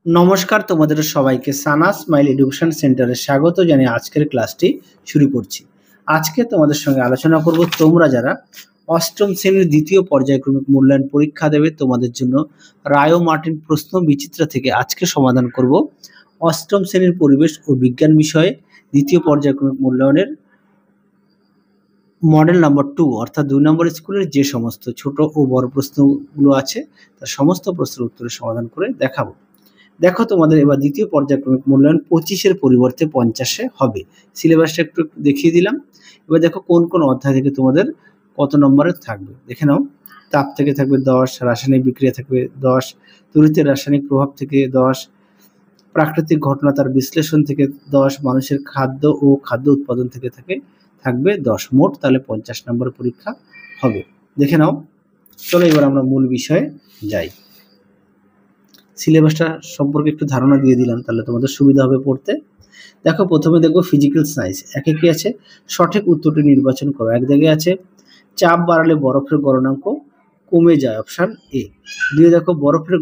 নমস্কার তোমাদের সবাইকে সানা স্মাইল এডুকেশন সেন্টারে স্বাগত জানিয়ে আজকের ক্লাসটি শুরু করছি। আজকে তোমাদের সঙ্গে আলোচনা করব তোমরা যারা অষ্টম শ্রেণীর দ্বিতীয় পর্যায়ক্রমিক মূল্যায়ন পরীক্ষা দেবে তোমাদের জন্য রায় ও মার্টিন প্রশ্ন বিচিত্রা থেকে আজকে সমাধান করব অষ্টম শ্রেণীর পরিবেশ ও বিজ্ঞান বিষয়ে দ্বিতীয় পর্যায়ক্রমিক মূল্যায়নের মডেল নাম্বার 2 অর্থাৎ 2 নম্বর স্কুলের যে সমস্ত ছোট ও বড় প্রশ্নগুলো আছে তার সমস্ত প্রশ্নের উত্তরের সমাধান করে দেখাবো। দেখো তোমাদের এবার দ্বিতীয় পর্যায়ক্রমিক মূল্যায়ন 25-এর পরিবর্তে 50-এ হবে। সিলেবাসটা একটু দেখিয়ে দিলাম। এবার দেখো কোন কোন অধ্যায় থেকে তোমাদের কত নম্বরের থাকবে দেখে নাও। তাপ থেকে থাকবে 10, রাসায়নিক বিক্রিয়া থাকবে 10, তড়িতের রাসায়নিক প্রভাব থেকে 10, প্রাকৃতিক ঘটনা তার বিশ্লেষণ থেকে 10, মানুষের খাদ্য ও খাদ্য উৎপাদন থেকে থাকবে 10। মোট তাহলে 50 নম্বরের পরীক্ষা হবে। দেখে নাও। চলো এবার আমরা মূল বিষয়ে যাই। সিলেবাসটা সম্পর্কে একটু ধারণা দিয়ে দিলাম, তাহলে তোমাদের সুবিধা হবে পড়তে। দেখো প্রথমে দেখবো ফিজিক্যাল সায়েন্স। একে কি আছে, সঠিক উত্তরটি নির্বাচন করো। এক জায়গায় আছে চাপ বাড়ালে বরফের গলনাঙ্ক কমে যায়, অপশান এ। দুই দেখো বরফের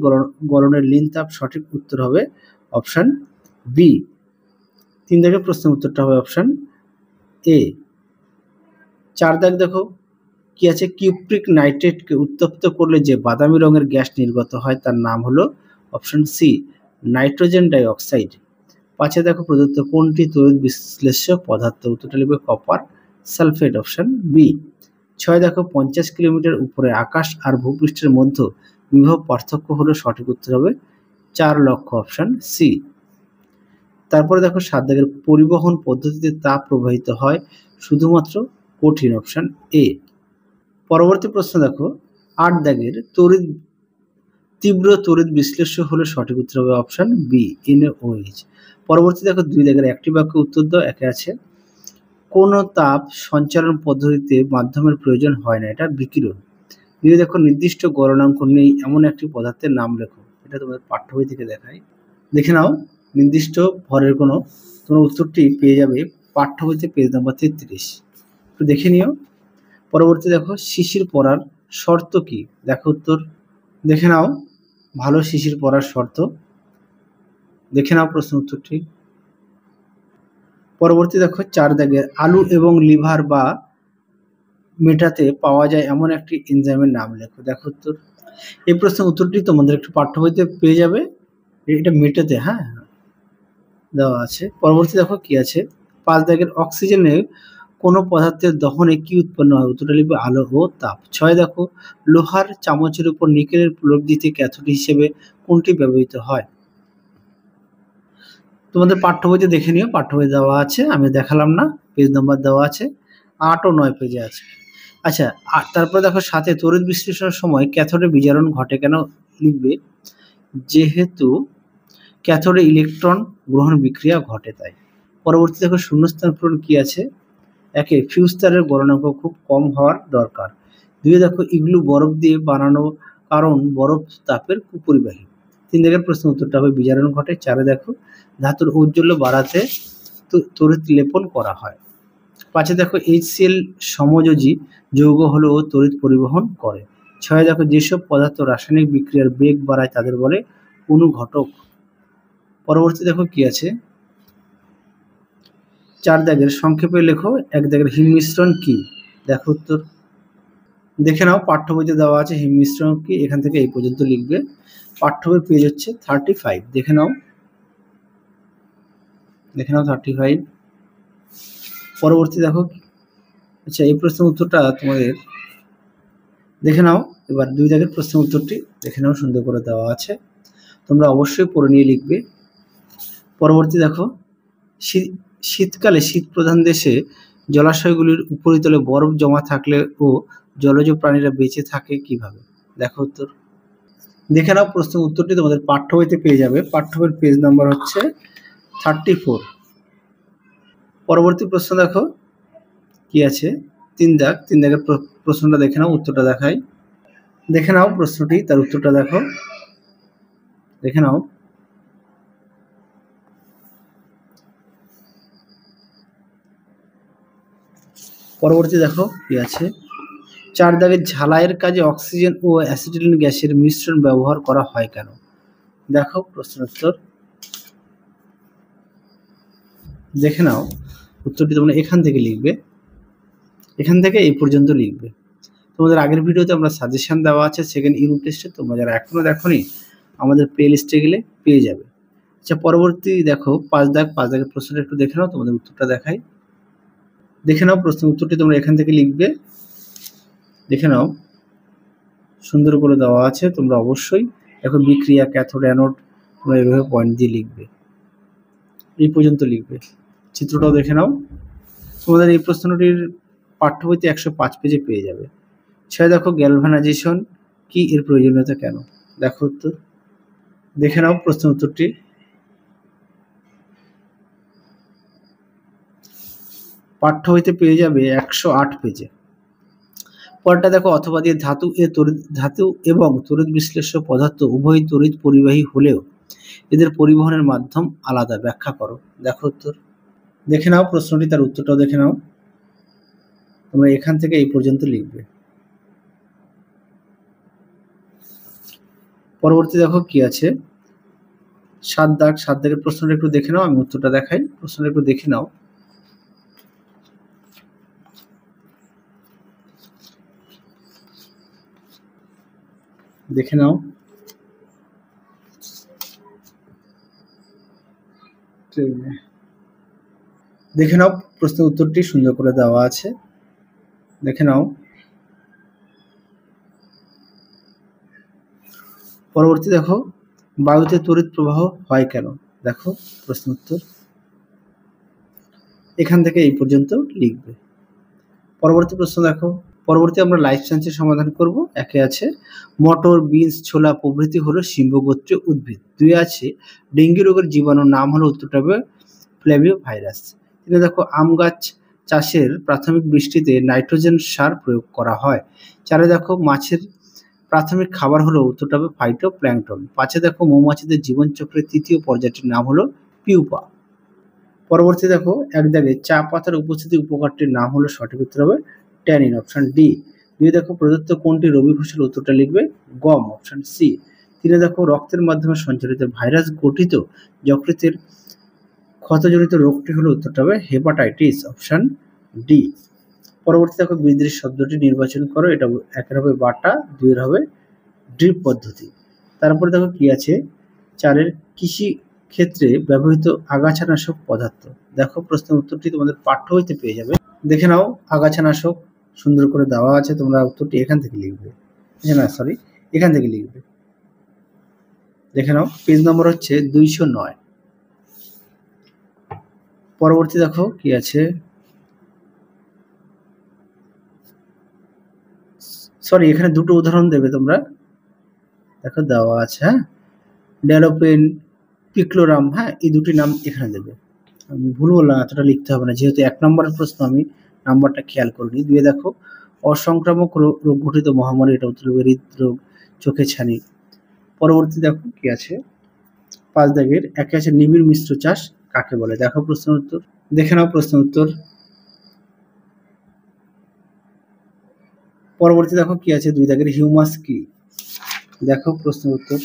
গলনের লিন তাপ, সঠিক উত্তর হবে অপশান বি। তিন দাগে প্রশ্নের উত্তরটা হবে অপশান এ। চার দাগ দেখো কি আছে, কিউপ্রিক নাইট্রেটকে উত্তপ্ত করলে যে বাদামি রঙের গ্যাস নির্গত হয় তার নাম হলো option C, nitrogen die oxide. পাঁচে দেখো প্রদত্ত কোনটি তড়িৎ বিশ্লেষ্য পদার্থ, উত্তরটা লিখবে কপার সালফেট, অপশন বি। ছয় দেখো 50 কিলোমিটার উপরে আকাশ আর ভূপৃষ্ঠের মধ্যে বিভব পার্থক্য হলো, সঠিক উত্তর হবে 4 লক্ষ, অপশন সি। তারপরে দেখো 7 দাগের পরিবহন পদ্ধতিতে তাপ প্রবাহিত হয় শুধুমাত্র কঠিন, অপশন এ। পরবর্তী প্রশ্ন দেখো 8 দাগের তীব্র তড়িৎ বিশ্লেষ্য হলো, সঠিক উত্তর হবে অপশন বি, NaOH। পরবর্তী দেখো 2 দাগের একটি বাক্য উত্তর দাও। একে আছে কোন তাপ সঞ্চালন পদ্ধতিতে মাধ্যমের প্রয়োজন হয় না, এটা বিকিরণ। দুই দেখো নির্দিষ্ট গলনাঙ্ক নেই এমন একটি পদার্থের নাম লেখো, এটা তোমাদের পাঠ্য বই থেকে দেখায়। দেখে নাও, নির্দিষ্ট ভরের কোনো তোমরা উত্তরটি পেয়ে যাবে পাঠ্য বইতে পেজ নাম্বার 33, একটু দেখে নিও। পরবর্তী দেখো শিশির পরার শর্ত কি, দেখো উত্তর দেখে নাও। ভালো শিশির পরার শর্ত দেখে নাও প্রশ্ন উত্তরটি। পরবর্তী দেখো 4 দাগের আলু এবং লিভার বা মেটাতে পাওয়া যায় এমন একটি এনজাইমের নাম লেখো, দেখো উত্তর। এই প্রশ্নের উত্তরটি তোমাদের একটু পাঠ্য বইতে পেয়ে যাবে, এটা মেটাতে দেওয়া আছে। পরবর্তী দেখো কি আছে, 5 দাগের অক্সিজেনে কোনো পদার্থের দহনে কি উৎপন্ন হয়, উত্তরটা লিখবে আলো ও তাপ। 6 দেখো লোহার চামচের উপর নিকেলের প্রলেপ দিতে ক্যাথোড হিসেবে কোনটি ব্যবহৃত হয়, তোমাদের পাঠ্য বইতে দেখে নিও, পাঠ্য বই দেওয়া আছে, আমি দেখালাম না, পেজ নাম্বার দেওয়া আছে, 8 ও 9 পেজে আছে। আচ্ছা, আর তারপরে দেখো সাথে তড়িৎ বিশ্লেষণের সময় ক্যাথোডে বিজারণ ঘটে কেন, লিখবে যেহেতু ক্যাথোডে ইলেকট্রন গ্রহণ বিক্রিয়া ঘটে তাই। পরবর্তী দেখো শূন্যস্থান পূরণ কি আছে, একে ফিউজ তারের গলনাঙ্ক খুব কম হওয়ার দরকার। দুই দেখো ইগলু বরফ দিয়ে বানানো কারণ বরফ তাপের কুপরিবাহী। 3 দাগের প্রশ্ন উত্তরটা হবে বিজারণ ঘটে। 4 দেখো ধাতুর ঔজ্জ্বল্য বাড়াতে তড়িৎ লেপন করা হয়। 5 দেখো HCl সমযোজী যৌগ হলো তড়িৎ পরিবহন করে। 6 দেখো যেসব পদার্থ রাসায়নিক বিক্রিয়ার বেগ বাড়ায় তাদের বলে অনুঘটক। পরবর্তী দেখো কি আছে, 4 দাগের সংক্ষেপে লেখো 1 দাগের হিম মিশ্রণ কি, দেখো উত্তর দেখে নাও, পাঠ্য বইতে দেওয়া আছে হিম মিশ্রণ কি, এখান থেকে এই পর্যন্ত লিখবে। পাঠ্য বই পেজ হচ্ছে 35, দেখে নাও 35। পরবর্তী দেখো, আচ্ছা এই প্রশ্নের উত্তরটা তোমাদের দেখে নাও। এবার 2 দাগের প্রশ্নের উত্তরটি দেখে নাও, সুন্দর করে দেওয়া আছে, তোমরা অবশ্যই পড়ে নিয়ে লিখবে। পরবর্তী দেখো শীতকালে শীত প্রধান দেশে জলাশয়গুলির উপরিতলে বরফ জমা থাকলে ও জলজ প্রাণীরা বেঁচে থাকে কিভাবে, দেখো উত্তর দেখে নাও। প্রশ্নের উত্তরটি তোমাদের পাঠ্য বইতে পেয়ে যাবে, পাঠ্য বইয়ের পেজ নাম্বার হচ্ছে 34। পরবর্তী প্রশ্ন দেখো কি আছে, 3 দাগের প্রশ্নটা দেখে নাও, উত্তরটা দেখাই, দেখে নাও প্রশ্নটি, তার উত্তরটা দেখে নাও। পরবর্তী দেখো কি আছে, 4 দাগের ঝালাইয়ের কাজে অক্সিজেন ও অ্যাসিটিলিন গ্যাসের মিশ্রণ ব্যবহার করা হয় কেন, দেখো প্রশ্ন উত্তর, দেখে নাও উত্তরটি তোমরা এখান থেকে লিখবে, এখান থেকে এই পর্যন্ত লিখবে। তোমাদের আগের ভিডিওতে আমরা সাজেশন দেওয়া আছে সেকেন্ড ইউনিট টেস্টে, তোমরা যারা এখনো দেখোনি আমাদের প্লে লিস্টে গেলে পেয়ে যাবে। আচ্ছা পরবর্তী দেখো 5 দাগ, 5 দাগের প্রশ্নটা একটু দেখে নাও, তোমাদের উত্তরটা দেখাই। দেখে নাও প্রশ্ন উত্তরটি তোমরা এখান থেকে লিখবে, দেখে নাও সুন্দর করে দেওয়া আছে। তোমরা অবশ্যই দেখো বিক্রিয়া, ক্যাথোড, অ্যানোড, তোমরা এইভাবে পয়েন্ট দিয়ে লিখবে, এই পর্যন্ত লিখবে। চিত্রটাও দেখে নাও। তোমাদের এই প্রশ্নটির পাঠ্য বইতে 105 পেজে পেয়ে যাবে। 6 দেখো গ্যালভানাইজেশন কি, এর প্রয়োজনীয়তা কেন। দেখো উত্তর, দেখে নাও প্রশ্ন উত্তরটি। পাঠ্য বইতে পেয়ে যাবে 108 পেজে। পরেরটা দেখো অথবা দিয়ে ধাতু এবং তড়িৎ বিশ্লেষ্য পদার্থ উভয় তড়িৎ পরিবাহী হলেও এদের পরিবহনের মাধ্যম আলাদা, ব্যাখ্যা করো। দেখো উত্তর, দেখে নাও প্রশ্নটি, তার উত্তরটাও দেখে নাও। তোমরা এখান থেকে এই পর্যন্ত লিখবে। পরবর্তী দেখো কি আছে 7 দাগ, 7 দাগের প্রশ্নটা একটু দেখে নাও, আমি উত্তরটা দেখাই। প্রশ্নটা একটু দেখে নাও। দেখে নাও, দেখে নাও প্রশ্নের উত্তরটি সুন্দর করে দেওয়া আছে, দেখে নাও। পরবর্তী দেখো বায়ুতে তড়িৎ প্রবাহ হয় কেন। দেখো প্রশ্ন উত্তর, এখান থেকে এই পর্যন্ত লিখবে। পরবর্তী প্রশ্ন দেখো, পরবর্তী আমরা লাইফ সায়েন্সের সমাধান করব। একে আছে মটর, বিনস, ছোলা প্রভৃতি হলো সিম্বগোত্রীয় উদ্ভিদ। 2 আছে ডেঙ্গু রোগের জীবাণুর নাম হলো, উত্তরটা হবে ফ্ল্যাভিও ভাইরাস। 3 দেখো আম গাছ চাষের প্রাথমিক বৃষ্টিতে নাইট্রোজেন সার প্রয়োগ করা হয়। 4 দেখো মাছের প্রাথমিক খাবার হলো, উত্তরটা হবে ফাইটোপ্ল্যাঙ্কটন। 5 দেখো মৌমাছিদের জীবনচক্রের তৃতীয় পর্যায়টির নাম হলো পিউপা। পরবর্তী দেখো 1 দাগে চা পাতার উপস্থিতি উপকারটির নাম হলো, সঠিক উত্তর হবে ট্যানিন, অপশন ডি। 2 দেখো প্রদত্ত কোনটি রবি ফসল, উত্তরটা লিখবে গম, অপশন সি। 3 দেখো রক্তের মাধ্যমে সঞ্চারিত ভাইরাস গঠিত যকৃতের ক্ষতজনিত রোগটি হলো, উত্তরটা হবে হেপাটাইটিস, অপশন ডি। পরবর্তী দেখো বিদ্রোহী শব্দটি নির্বাচন করো, এটা 1 হবে বাটা, 2 হবে ড্রিপ পদ্ধতি। তারপরে দেখো কি আছে 4 কৃষি ক্ষেত্রে ব্যবহৃত আগাছানাশক পদার্থ। দেখো প্রশ্নের উত্তরটি তোমাদের পাঠ্য বইতে পেয়ে যাবে, দেখে নাও। আগাছানাশক সুন্দর করে দেওয়া আছে, তোমরা উত্তরটি এখান থেকে লিখবে, না সরি এখান থেকে লিখবে। দেখে নাও পেজ নম্বর হচ্ছে 209। পরবর্তী দেখো কি আছে, সরি এখানে দুটো উদাহরণ দেবে তোমরা, দেখো দেওয়া আছে, হ্যাঁ ডেলোপেন, পিক্লোরাম, হ্যাঁ এই দুটি নাম এখানে দেবে। আমি ভুল বললাম, এতটা লিখতে হবে না, যেহেতু 1 নম্বরের প্রশ্ন আমি নাম্বারটা খেয়াল করিনি। 2 দেখো অসংক্রামক রোগ ঘটিত মহামারী, এটা উত্তর হবে হৃদরোগ, চোখে ছানি। পরবর্তী দেখো কি আছে 5 দাগের 1 আছে নিবিড় মিশ্র চাষ কাকে বলে। দেখো প্রশ্ন উত্তর, দেখে নাও প্রশ্ন উত্তর। পরবর্তী দেখো কি আছে 2 দাগের হিউমাস কি। দেখো প্রশ্ন উত্তর,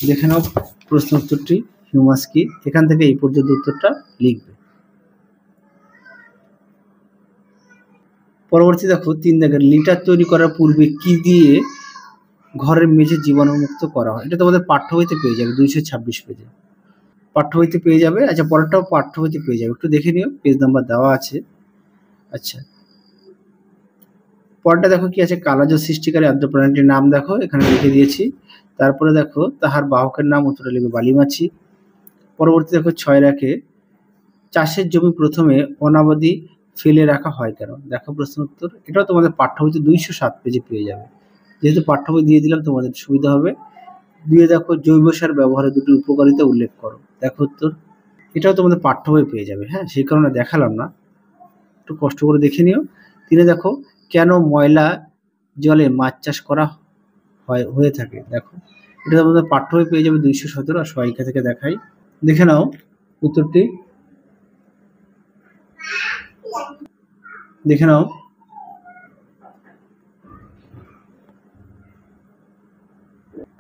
দেখে নাও প্রশ্ন উত্তরটি হিউমাস কি, এখান থেকে এই পর্যন্ত উত্তরটা লিখবে। পরবর্তী দেখো 3 দাগের লিটার তৈরি করার পূর্বে কি দিয়ে ঘরের মেঝে জীবাণুমুক্ত করা হয়। এটা তোমাদের পাঠ্য বইতে পেয়ে যাবে 226 পেজে, পাঠ্য বইতে পেয়ে যাবে। আচ্ছা পরেরটাও পাঠ্য বইতে পেয়ে যাবে, একটু দেখে নিও, পেজ নাম্বার দেওয়া আছে। আচ্ছা পরেরটা দেখো কি আছে কালাজ্বর সৃষ্টিকারী আদ্য প্রাণীটির নাম দেখো, এখানে লিখে দিয়েছি। তারপরে দেখো তাহার বাহকের নাম, উত্তরে লিখবে বালিমাছি। পরবর্তী দেখো 6 রাখে চাষের জমি প্রথমে অনাবাদি ফেলে রাখা হয় কেন। দেখো প্রশ্ন উত্তর, এটাও তোমাদের পাঠ্য বইতে 207 পেজে পেয়ে যাবে, যেহেতু পাঠ্য বই দিয়ে দিলাম তোমাদের সুবিধা হবে। 2 দেখো জৈব সার ব্যবহারের দুটি উপকারিতা উল্লেখ করো। দেখো উত্তর, এটাও তোমাদের পাঠ্য বই পেয়ে যাবে, হ্যাঁ সেই কারণে দেখালাম না, একটু কষ্ট করে দেখে নিও। 3 দেখো কেন ময়লা জলে মাছ চাষ করা হয়ে থাকে। দেখো এটা তোমাদের পাঠ্য বই পেয়ে যাবে 217। আর সহায়িকা থেকে দেখাই, দেখে নাও উত্তরটি, দেখে নাও।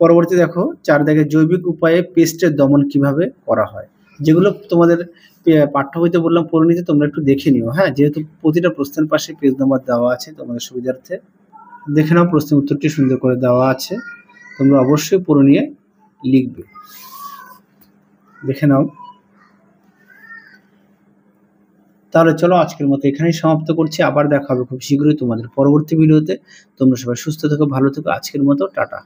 পরবর্তী দেখো 4 দাগে জৈবিক উপায়ে পেস্টের দমন কিভাবে করা হয়, যেগুলো তোমাদের পাঠ্য বইতে বললাম পড়ে নিতে, তোমরা একটু দেখে নিও। হ্যাঁ, যেহেতু প্রতিটা প্রশ্নের পাশে পেজ নাম্বার দেওয়া আছে তোমাদের সুবিধার্থে। দেখে নাও, প্রশ্নের উত্তরটি সুন্দর করে দেওয়া আছে, তোমরা অবশ্যই পড়ে নিয়ে লিখবে। দেখে নাও। তাহলে চলো আজকের মতো এখানেই সমাপ্ত করছি। আবার দেখা হবে খুব শীঘ্রই তোমাদের পরবর্তী ভিডিওতে। তোমরা সবাই সুস্থ থেকো, ভালো থেকো। আজকের মতো টাটা।